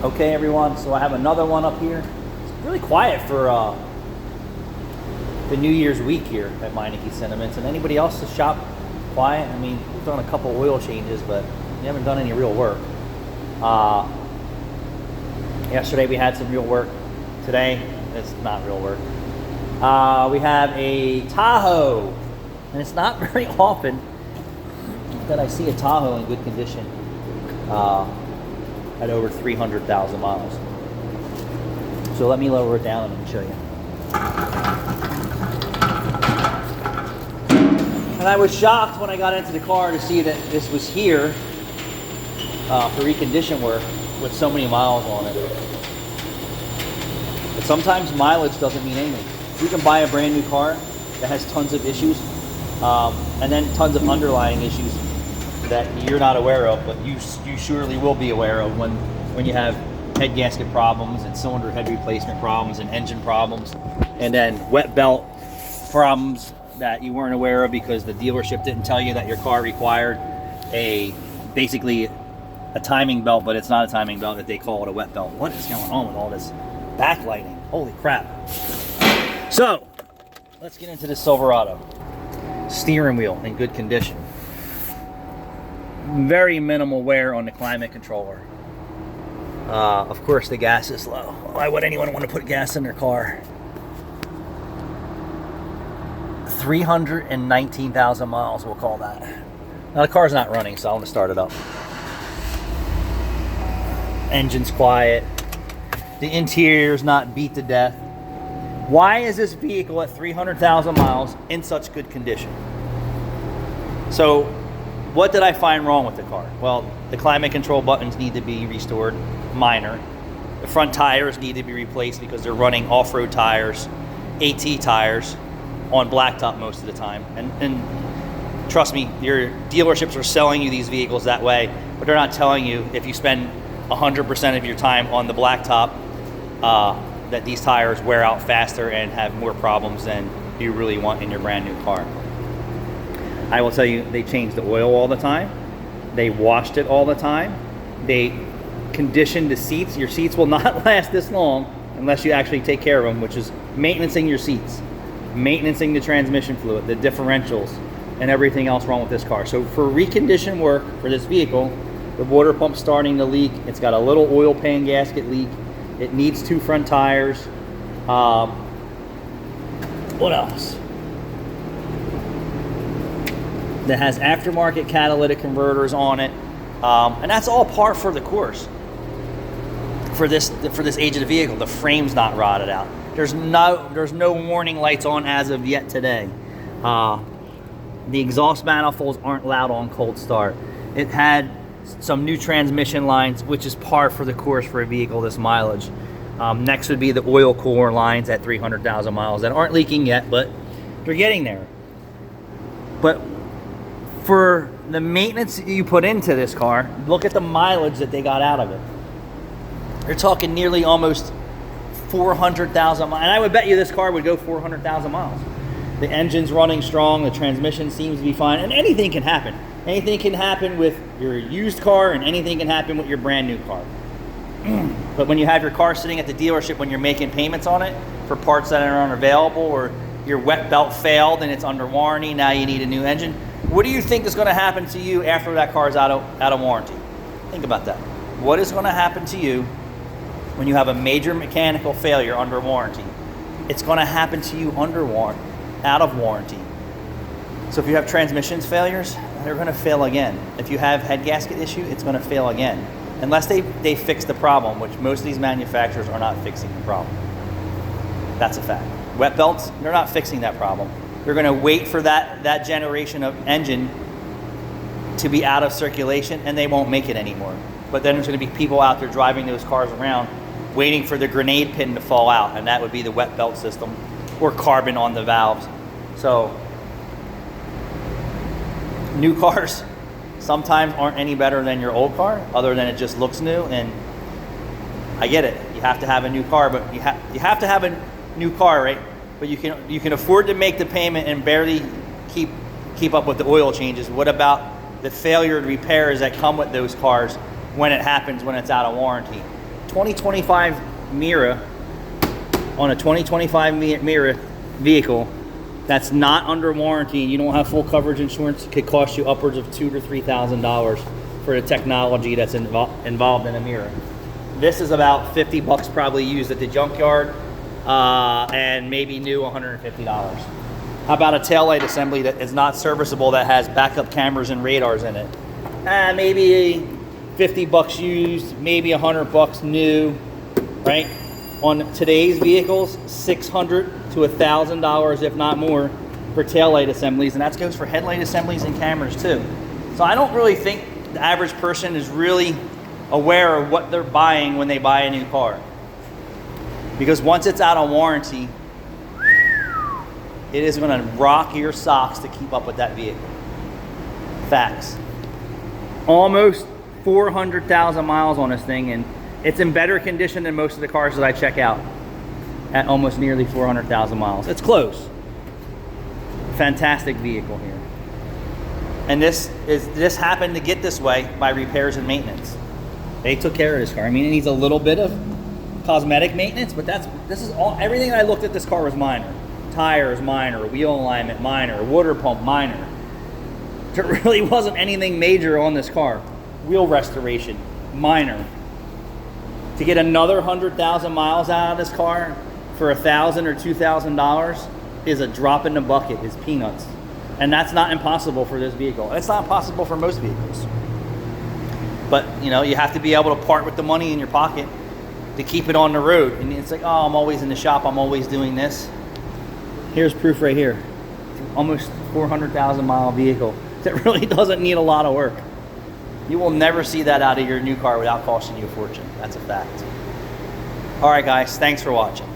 Okay, everyone, so I have another one up here. It's really quiet for the New Year's week here at Meineke Sentiments. And anybody else's shop quiet? I mean, we've done a couple oil changes, but we haven't done any real work. Yesterday we had some real work. Today, it's not real work. We have a Tahoe, and it's not very often that I see a Tahoe in good condition at over 300,000 miles. So let me lower it down and let me show you. And I was shocked when I got into the car to see that this was here for recondition work with so many miles on it. But sometimes mileage doesn't mean anything. You can buy a brand new car that has tons of issues and then tons of underlying issues that you're not aware of, but you surely will be aware of when you have head gasket problems and cylinder head replacement problems and engine problems, and then wet belt problems that you weren't aware of because the dealership didn't tell you that your car required basically a timing belt, but it's not a timing belt, that they call it a wet belt. What is going on with all this backlighting? Holy crap. So let's get into the Silverado. Steering wheel in good condition. Very minimal wear on the climate controller. Of course, the gas is low. Why would anyone want to put gas in their car? 319,000 miles, we'll call that. Now, the car's not running, so I want to start it up. Engine's quiet. The interior's not beat to death. Why is this vehicle at 300,000 miles in such good condition? So, what did I find wrong with the car? Well, the climate control buttons need to be restored, minor. The front tires need to be replaced because they're running off-road tires, AT tires, on blacktop most of the time. And trust me, your dealerships are selling you these vehicles that way, but they're not telling you if you spend 100% of your time on the blacktop, that these tires wear out faster and have more problems than you really want in your brand new car. I will tell you, they changed the oil all the time. They washed it all the time. They conditioned the seats. Your seats will not last this long unless you actually take care of them, which is maintaining your seats, maintaining the transmission fluid, the differentials, and everything else wrong with this car. So for recondition work for this vehicle, the water pump's starting to leak. It's got a little oil pan gasket leak. It needs 2 front tires. What else? That has aftermarket catalytic converters on it, and that's all par for the course for this age of the vehicle. The frame's not rotted out. There's no warning lights on as of yet today. The exhaust manifolds aren't loud on cold start. It had some new transmission lines, which is par for the course for a vehicle this mileage. Next would be the oil cooler lines at 300,000 miles that aren't leaking yet, but they're getting there. But for the maintenance that you put into this car, look at the mileage that they got out of it. They're talking nearly almost 400,000 miles. And I would bet you this car would go 400,000 miles. The engine's running strong. The transmission seems to be fine. And anything can happen. Anything can happen with your used car, and anything can happen with your brand new car. But when you have your car sitting at the dealership, when you're making payments on it for parts that are unavailable, or your wet belt failed and it's under warranty, now you need a new engine. What do you think is going to happen to you after that car's out of warranty? Think about that. What is going to happen to you when you have a major mechanical failure under warranty? It's going to happen to you out of warranty. So if you have transmissions failures, they're going to fail again. If you have head gasket issue, it's going to fail again. Unless they fix the problem, which most of these manufacturers are not fixing the problem. That's a fact. Wet belts, they're not fixing that problem. They're going to wait for that generation of engine to be out of circulation, and they won't make it anymore. But then there's going to be people out there driving those cars around waiting for the grenade pin to fall out, and that would be the wet belt system or carbon on the valves. So new cars sometimes aren't any better than your old car, other than it just looks new. And I get it. You have to have a new car, but you have to have a new car, right? But you can afford to make the payment and barely keep up with the oil changes. What about the failure repairs that come with those cars when it happens, when it's out of warranty? 2025 Mira on a 2025 Mira vehicle that's not under warranty and you don't have full coverage insurance, it could cost you upwards of $2,000 to $3,000 for the technology that's involved in a Mira. This is about 50 bucks probably used at the junkyard, and maybe new $150. How about a taillight assembly that is not serviceable that has backup cameras and radars in it? Maybe 50 bucks used, maybe 100 bucks new, right? On today's vehicles, $600 to $1,000, if not more, for taillight assemblies, and that goes for headlight assemblies and cameras too. So I don't really think the average person is really aware of what they're buying when they buy a new car. Because once it's out on warranty, it is going to rock your socks to keep up with that vehicle. Facts. Almost 400,000 miles on this thing, and it's in better condition than most of the cars that I check out at almost nearly 400,000 miles. It's close. Fantastic vehicle here. And this happened to get this way by repairs and maintenance. They took care of this car. I mean, it needs a little bit of cosmetic maintenance, but everything I looked at this car was minor. Tires, minor. Wheel alignment, minor. Water pump, minor. There really wasn't anything major on this car. Wheel restoration, minor. To get another 100,000 miles out of this car for $1,000 or $2,000 is a drop in the bucket, is peanuts. And that's not impossible for this vehicle. It's not impossible for most vehicles. But, you know, you have to be able to part with the money in your pocket to keep it on the road. And it's like, oh, I'm always in the shop, I'm always doing this. Here's proof right here. Almost 400,000 mile vehicle that really doesn't need a lot of work. You will never see that out of your new car without costing you a fortune. That's a fact. All right, guys, thanks for watching.